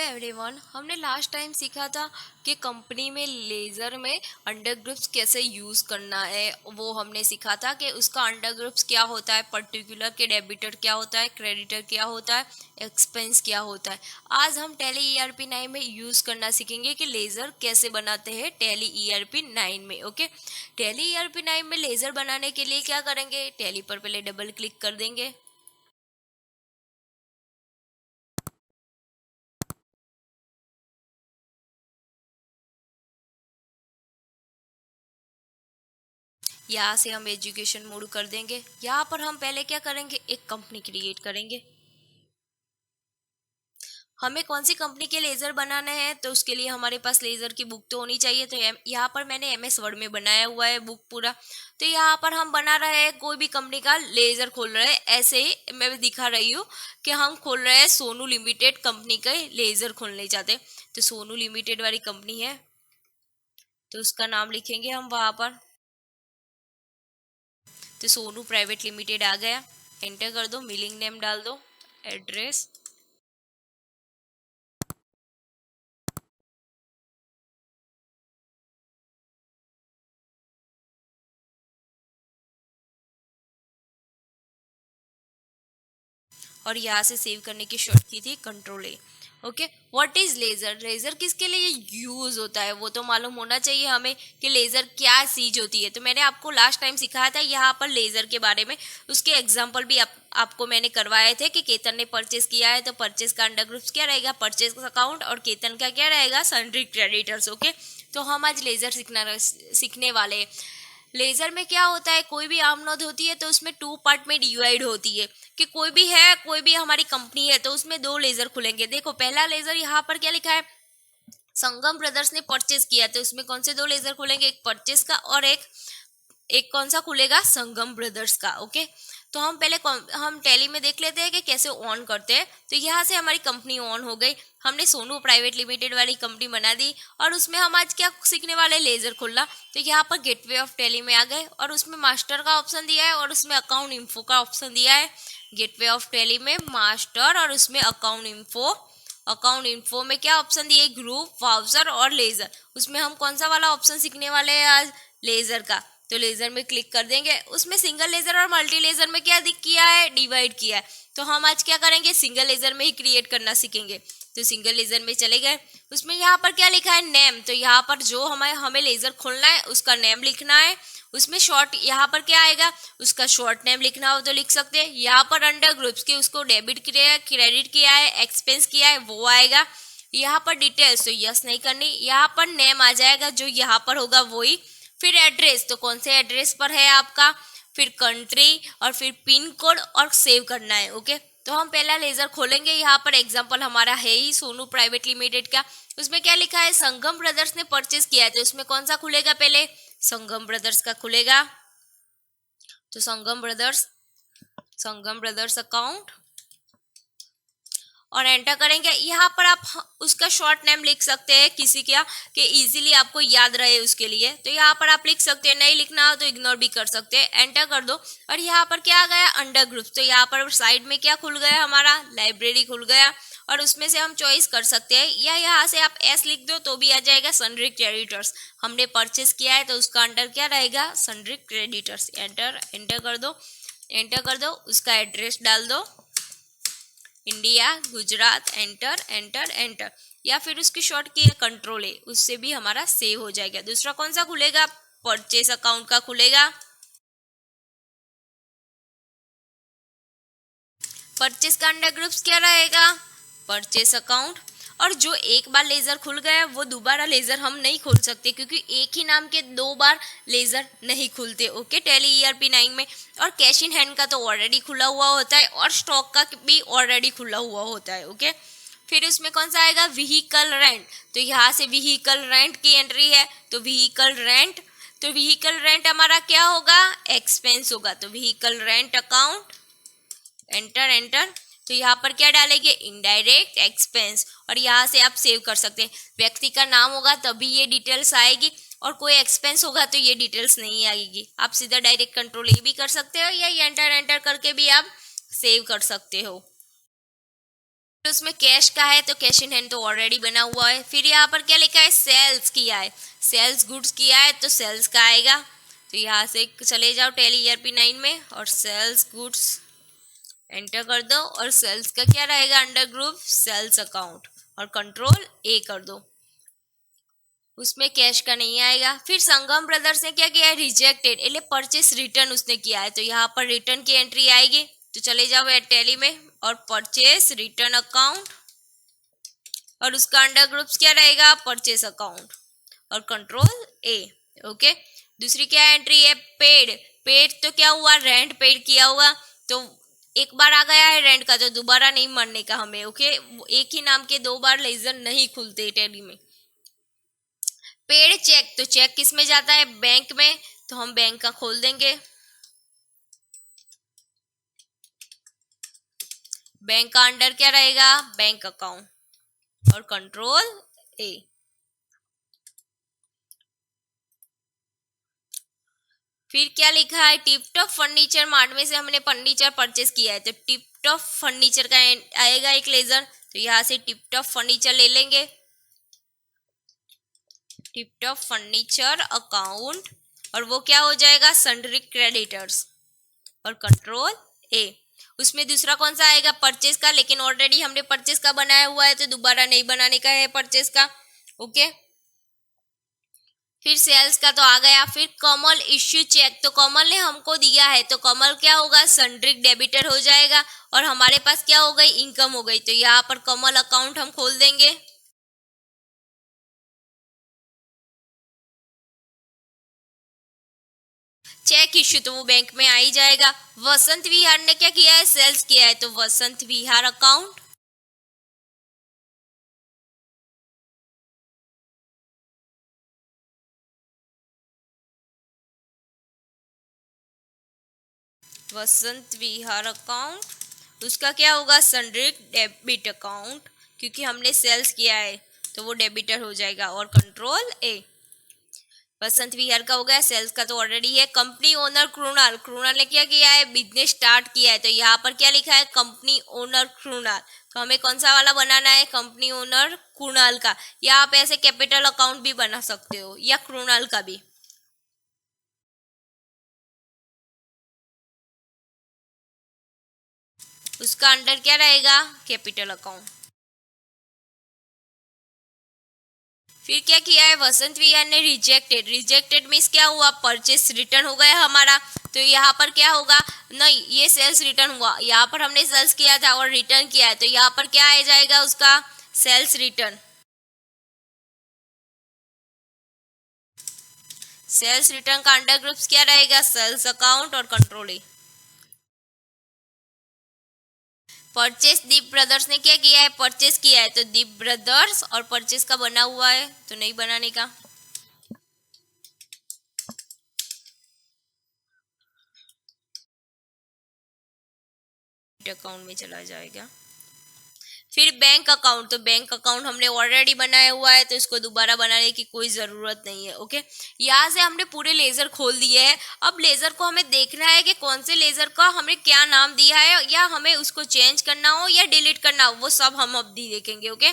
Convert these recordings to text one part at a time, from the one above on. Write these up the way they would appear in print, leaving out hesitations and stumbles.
Everyone, हमने last time सीखा था कि कंपनी में लेज़र में अंडर ग्रुप्स कैसे यूज़ करना है। वो हमने सीखा था कि उसका अंडर ग्रुप्स क्या होता है, पर्टिकुलर के डेबिटर क्या होता है, क्रेडिटर क्या होता है, एक्सपेंस क्या होता है। आज हम टैली ईआरपी 9 में यूज़ करना सीखेंगे कि लेज़र कैसे बनाते हैं टैली ईआरपी 9 में। ओके, टैली ईआरपी 9 में लेज़र बनाने के लिए क्या करेंगे, टैली पर पहले डबल क्लिक कर देंगे। यहाँ से हम एजुकेशन मोड कर देंगे। यहाँ पर हम पहले क्या करेंगे, एक कंपनी क्रिएट करेंगे। हमें कौन सी कंपनी के लेज़र बनाना है, तो उसके लिए हमारे पास लेज़र की बुक तो होनी चाहिए। तो यहाँ पर मैंने एमएस वर्ड में बनाया हुआ है बुक पूरा। तो यहाँ पर हम बना रहे हैं, कोई भी कंपनी का लेज़र खोल रहे हैं। ऐसे ही मैं दिखा रही हूँ कि हम खोल रहे हैं सोनू लिमिटेड कंपनी का लेज़र खोलने चाहते हैं। तो सोनू लिमिटेड वाली कंपनी है, तो उसका नाम लिखेंगे हम वहाँ पर। तो सोनू प्राइवेट लिमिटेड आ गया, एंटर कर दो, मिलिंग नेम डाल दो, एड्रेस, और यहाँ से सेव करने की शॉर्ट की थी control A. Okay, what is laser, laser किसके लिए यूज होता है वो तो मालूम होना चाहिए हमें कि लेजर क्या चीज होती है। तो मैंने आपको लास्ट टाइम सिखाया था यहाँ पर लेजर के बारे में। उसके एग्जांपल भी आपको मैंने करवाए थे कि केतन ने परचेस किया है, तो परचेस का अंडर ग्रुप्स क्या रहेगा, परचेस अकाउंट, और केतन का क्या रहेगा, सन्ड्री क्रेडिटर्स। ओके, तो हम आज लेजर सीखने वाले हैं। लेजर में क्या होता है, कोई भी आर्म नोड होती है तो उसमें टू पार्ट में डिवाइड होती है। कि कोई भी है, कोई भी हमारी कंपनी है, तो उसमें दो लेजर खुलेंगे। देखो पहला लेजर यहाँ पर क्या लिखा है, संगम ब्रदर्स ने परचेस किया, तो उसमें कौन से दो लेजर खुलेंगे, एक परचेस का और एक एक कौन सा खुलेगा, संगम ब्रदर्स का। ओके, तो हम पहले हम टैली में देख लेते हैं कि कैसे ऑन करते हैं। तो यहाँ से हमारी कंपनी ऑन हो गई, हमने सोनू प्राइवेट लिमिटेड वाली कंपनी बना दी, और उसमें हम आज क्या सीखने वाले, लेजर खोलना। तो यहाँ पर गेटवे ऑफ टैली में आ गए, और उसमें मास्टर का ऑप्शन दिया है, और उसमें अकाउंट इन्फो का ऑप्शन दिया है। गेटवे ऑफ टैली में मास्टर, और उसमें अकाउंट इन्फो। अकाउंट इन्फो में क्या ऑप्शन दिए, ग्रुप, वाउचर और लेजर। उसमें हम कौन सा वाला ऑप्शन सीखने वाले हैं आज, लेजर का। तो लेजर में क्लिक कर देंगे। उसमें सिंगल लेजर और मल्टी लेजर में क्या किया है, डिवाइड किया है। तो हम आज क्या करेंगे, सिंगल लेजर में ही क्रिएट करना सीखेंगे। तो सिंगल लेजर में चले गए, उसमें यहाँ पर क्या लिखा है, नेम। तो यहाँ पर जो हमें लेजर खोलना है उसका नेम लिखना है। उसमें शॉर्ट यहाँ पर क्या आएगा, उसका शॉर्ट नेम लिखना हो तो लिख सकते हैं। यहाँ पर अंडर ग्रुप्स के उसको डेबिट किया, क्रेडिट किया है, एक्सपेंस किया है, वो आएगा। यहाँ पर डिटेल्स तो यस नहीं करनी, यहाँ पर नेम आ जाएगा, जो यहाँ पर होगा वही। फिर एड्रेस, तो कौन से एड्रेस पर है आपका, फिर कंट्री, और फिर पिन कोड, और सेव करना है। ओके, तो हम पहला लेजर खोलेंगे। यहाँ पर एग्जांपल हमारा है ही सोनू प्राइवेट लिमिटेड का। उसमें क्या लिखा है, संगम ब्रदर्स ने परचेस किया है, तो उसमें कौन सा खुलेगा, पहले संगम ब्रदर्स का खुलेगा। तो संगम ब्रदर्स अकाउंट, और एंटर करेंगे। यहाँ पर आप उसका शॉर्ट नेम लिख सकते हैं किसी का, कि इजीली आपको याद रहे उसके लिए। तो यहाँ पर आप लिख सकते हैं, नहीं लिखना हो तो इग्नोर भी कर सकते हैं। एंटर कर दो, और यहाँ पर क्या आ गया, अंडर ग्रुप। तो यहाँ पर साइड में क्या खुल गया, हमारा लाइब्रेरी खुल गया, और उसमें से हम चॉइस कर सकते हैं, या यहाँ से आप एस लिख दो तो भी आ जाएगा, सन्ड्री क्रेडिटर्स। हमने परचेस किया है तो उसका अंडर क्या रहेगा, सन्ड्री क्रेडिटर्स। एंटर कर दो, एंटर कर दो, उसका एड्रेस डाल दो, India, Gujarat, enter enter enter, या फिर उसकी शॉर्ट की कंट्रोल है, उससे भी हमारा सेव हो जाएगा। दूसरा कौन सा खुलेगा, परचेस अकाउंट का खुलेगा। परचेस का अंडर ग्रुप्स क्या रहेगा, परचेस अकाउंट। और जो एक बार लेजर खुल गया वो दोबारा लेजर हम नहीं खोल सकते, क्योंकि एक ही नाम के दो बार लेजर नहीं खुलते। ओके, टैली ईआरपी 9 में। और कैश इन हैंड का तो ऑलरेडी खुला हुआ होता है, और स्टॉक का भी ऑलरेडी खुला हुआ होता है। ओके, फिर उसमें कौन सा आएगा, व्हीकल रेंट। तो यहाँ से व्हीकल रेंट की एंट्री है, तो व्हीकल रेंट। तो व्हीकल रेंट हमारा क्या होगा, एक्सपेंस होगा। तो vehicle rent account, enter enter. तो यहाँ पर क्या डालेंगे, इनडायरेक्ट एक्सपेंस, और यहाँ से आप सेव कर सकते हैं। व्यक्ति का नाम होगा तभी ये डिटेल्स आएगी, और कोई एक्सपेंस होगा तो ये डिटेल्स नहीं आएगी। आप सीधा डायरेक्ट कंट्रोल ए भी कर सकते हो, या एंटर एंटर करके भी आप सेव कर सकते हो। तो उसमें कैश का है तो कैश इन हैंड तो ऑलरेडी बना हुआ है। फिर यहाँ पर क्या लिखा है, सेल्स किया है, सेल्स गुड्स किया है तो सेल्स का आएगा। तो यहाँ से चले जाओ टैली ERP9 में और सेल्स गुड्स एंटर कर दो और सेल्स का क्या रहेगा अंडर ग्रुप सेल्स अकाउंट और कंट्रोल A कर दो। उसमें कैश का नहीं आएगा। फिर संगम ब्रदर्स ने क्या किया है, रिजेक्टेड એટલે परचेस रिटर्न उसने किया है तो यहाँ पर रिटर्न की एंट्री आएगी। तो चले जाओ टैली में और परचेस रिटर्न अकाउंट और उसका अंडर ग्रुप्स क्या रहेगा परचेस अकाउंट और कंट्रोल A। ओके, दूसरी क्या एंट्री है, पेड। पेड तो क्या हुआ, रेंट पेड किया हुआ तो एक बार आ गया है रेंट का तो दोबारा नहीं मरने का हमें। ओके, एक ही नाम के दो बार लेजर नहीं खुलते टैली में। पेड चेक, तो चेक किस में जाता है, बैंक में, तो हम बैंक का खोल देंगे। बैंक का अंडर क्या रहेगा, बैंक अकाउंट और कंट्रोल A। फिर क्या लिखा है, टिपटॉप फर्नीचर मार्ट में से हमने फर्नीचर परचेस किया है तो टिपटॉप फर्नीचर का आएगा एक लेजर। तो यहाँ से टिपटॉप फर्नीचर ले लेंगे, टिपटॉप फर्नीचर अकाउंट और वो क्या हो जाएगा सन्ड्री क्रेडिटर्स और कंट्रोल A। उसमें दूसरा कौन सा आएगा, परचेस का, लेकिन ऑलरेडी हमने परचेस का बनाया हुआ है तो दोबारा नहीं बनाने का है परचेस का। ओके, फिर सेल्स का तो आ गया। फिर कमल इश्यू चेक, तो कमल ने हमको दिया है तो कमल क्या होगा सन्ड्रिक डेबिटर हो जाएगा और हमारे पास क्या हो गई इनकम हो गई। तो यहाँ पर कमल अकाउंट हम खोल देंगे। चेक इश्यू तो वो बैंक में आ ही जाएगा। वसंत विहार ने क्या किया है, सेल्स किया है तो वसंत विहार अकाउंट वसंत विहार अकाउंट उसका क्या होगा सन्ड्रिक डेबिट अकाउंट, क्योंकि हमने सेल्स किया है तो वो डेबिटर हो जाएगा और कंट्रोल A। वसंत विहार का हो गया, सेल्स का तो ऑलरेडी है। कंपनी ओनर कृणाल, कृणाल ने क्या किया है बिजनेस स्टार्ट किया है तो यहाँ पर क्या लिखा है कंपनी ओनर कृणाल। तो हमें कौन सा वाला बनाना है, कंपनी ओनर कृणाल का, या आप ऐसे कैपिटल अकाउंट भी बना सकते हो या कृणाल का भी। उसका अंडर क्या रहेगा कैपिटल अकाउंट। फिर क्या किया है वसंत विहार ने रिजेक्टेड, रिजेक्टेड मीन्स क्या हुआ परचेस रिटर्न हो गया हमारा। तो यहाँ पर क्या होगा, नहीं ये सेल्स रिटर्न हुआ, यहाँ पर हमने सेल्स किया था और रिटर्न किया है तो यहाँ पर क्या आ जाएगा उसका सेल्स रिटर्न। सेल्स रिटर्न का अंडर ग्रुप्स क्या रहेगा सेल्स अकाउंट और control A। Purchase Deep brothers ने क्या किया है परचेस किया है तो दीप ब्रदर्स और परचेस का बना हुआ है तो नहीं बनाने का। अकाउंट में चला जाएगा। फिर बैंक अकाउंट, तो बैंक अकाउंट हमने ऑलरेडी बनाया हुआ है तो इसको दोबारा बनाने की कोई ज़रूरत नहीं है। ओके, यहाँ से हमने पूरे लेज़र खोल दिए हैं। अब लेज़र को हमें देखना है कि कौन से लेज़र का हमें क्या नाम दिया है, या हमें उसको चेंज करना हो या डिलीट करना हो, वो सब हम अब देखेंगे। ओके,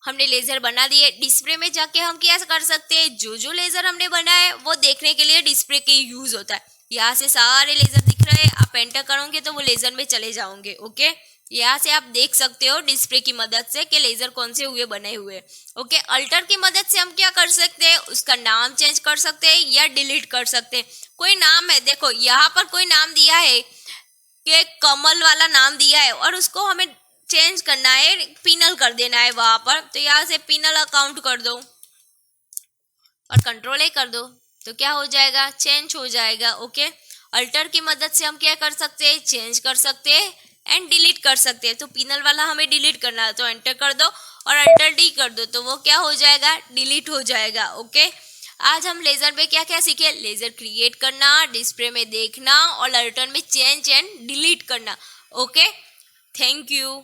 हमने लेज़र बना दिए। डिस्प्ले में जाके हम क्या कर सकते हैं, जो जो लेज़र हमने बनाया है वो देखने के लिए डिस्प्ले के यूज़ होता है। यहाँ से सारे लेज़र दिख रहे हैं, आप एंटर करोगे तो वो लेज़र में चले जाओगे। ओके, यहाँ से आप देख सकते हो डिस्प्ले की मदद से कि लेज़र कौन से हुए बने हुए। ओके, अल्टर की मदद से हम क्या कर सकते हैं, उसका नाम चेंज कर सकते हैं या डिलीट कर सकते हैं। कोई नाम है, देखो यहाँ पर कोई नाम दिया है कि कमल वाला नाम दिया है और उसको हमें चेंज करना है, पिनल कर देना है वहां पर। तो यहाँ से पिनल अकाउंट कर दो और कंट्रोल A कर दो तो क्या हो जाएगा चेंज हो जाएगा। ओके, अल्टर की मदद से हम क्या कर सकते हैं, चेंज कर सकते हैं एंड डिलीट कर सकते हैं। तो पिनल वाला हमें डिलीट करना है तो एंटर कर दो और अल्टर D कर दो तो वो क्या हो जाएगा डिलीट हो जाएगा। ओके, आज हम लेजर में क्या क्या सीखे, लेजर क्रिएट करना, डिस्प्ले में देखना और अल्टर में चेंज एंड डिलीट करना। Okay, thank you.